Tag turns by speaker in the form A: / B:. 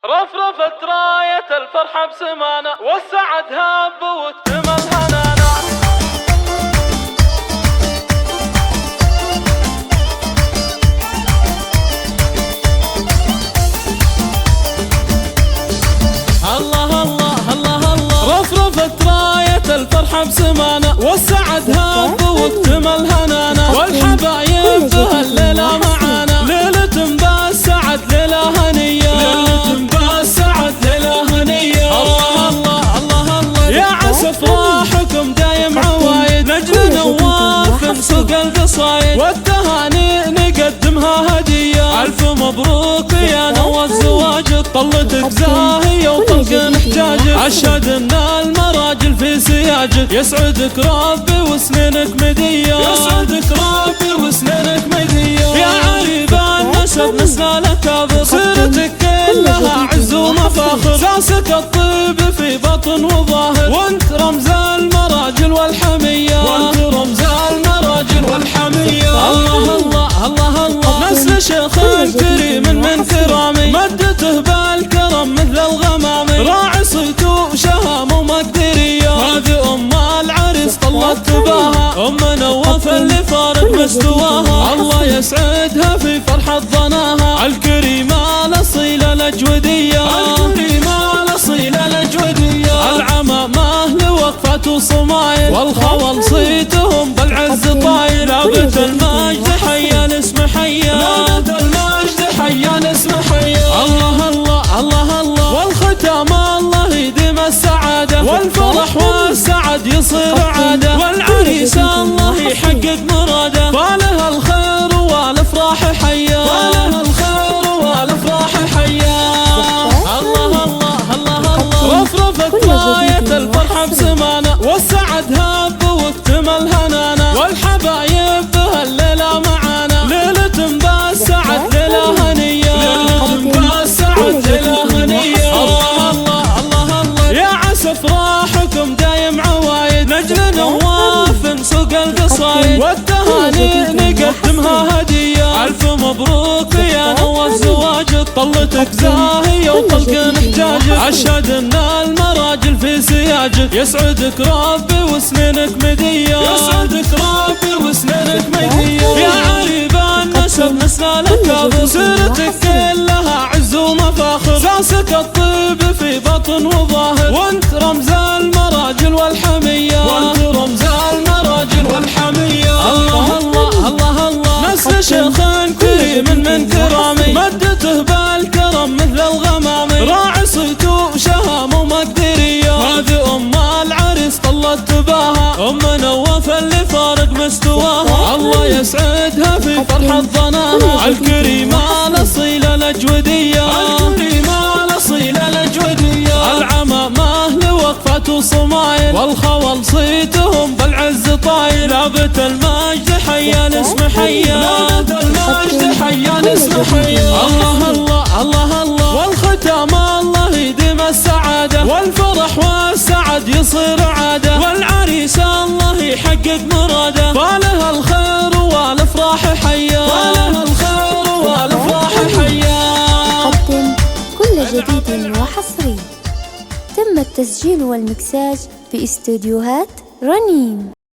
A: رفرفت راية الفرحة بسمانة، والسعد هاب واكتمل هنانا. الله الله الله الله، رفرفت راية الفرحة بسمانة، والسعد هاب واكتمل هنانا. والحبايب بهالليلة معانا، ليلة بالسعد ليلة هنية، ليلة بالسعد ليلة هنية. الله الله الله الله، يا عسى افراحكم دايم عوايد، نجل نواف سوق القصايد، والتهاني نقدمها هدية. ألف مبروك يا نوى الزواج، طلتك زاهية وطلق محتاجك، أشهد ان المراجل في سياجك، يسعدك ربي وسنينك مدية، يسعدك ربي وسنينك مدية. يا عريب النسب نسنا لكابر، سيرتك كلها عز ومفاخر، ساسك الطيب في بطن وظاهر، وانت رمز المراجل والحمية، وانت رمز المراجل والحمية. الله الله الله الله، نسل شيخ كريم من كرامي، مدته بالكرم مثل الغمامي، راعي صيته شهام ومقدرية، هذه ام العريس طلت تباها، ام نواف اللي فارق مستواها، الله يسعدها في فرحة ظناها. الكريمة الاصيلة الاجودية، الكريمة الاصيلة الاجودية، العمامة لوقفة وصمايل، والخول صيتهم بالعز طايل، لابت المجد حيا الاسم حيا، لابت المجد حيا الاسم حيا. الله الله الله الله، والختام الله يديم السعادة، والفرح والسعد يصير عادة، والعريس الله يحقق مراده، فالها الخير والافراح حيا، فالها الخير والافراح حيا. الله الله الله الله، رفرفت راية الفرحة بسمانة، والسعد هاب واكتمل هنانا. والحبايب بهالليلة معانا، ليلة بالسعد ليلة هنية، ليلة بالسعد ليلة هنية. الله الله الله الله، يا عسى افراحكم دايم عوايد، نجل نواف سوق القصايد، والتهاني نقدمها هدية. ألف مبروك يا نوى الزواج، طلتك زاهية وطلق محتاجك، أشهد ان المراجل في سياجك، يسعدك ربي وسنينك مدية، يسعدك ربي وسنينك مدية. يا عريب النسب نسنا لكابر، سيرتك كلها عز ومفاخر، ساسك الطيب في بطن وظاهر، وانت رمز المراجل والحمية، وانت رمز المراجل والحمية. الله الله الله الله، نسل شيخ كريم من كرامي، مدته بالكرم مثل الغمامي، راعي صيته شهام ومقدرية، هذه ام العريس طلت تباها، ام نواف اللي فارق مستواها، الله يسعدها في فرحة ظناها. الكريمة الاصيلة الاجودية، الكريمة الاصيلة الاجودية، العمامة لوقفة وصمايل، والخول صيتهم بالعز طايل، لابت المجد حيا الاسم حيا، لابت المجد حيا الاسم حيا. الله الله الله الله، والختام الله يديم السعادة، والفرح والسعد يصير عادة، والعريس الله يحقق مراده، فالها الخير والافراح حيا، فالها الخير والافراح حيا.
B: قدم كل جديد وحصري، تم التسجيل والمكساج في استوديوهات رنين.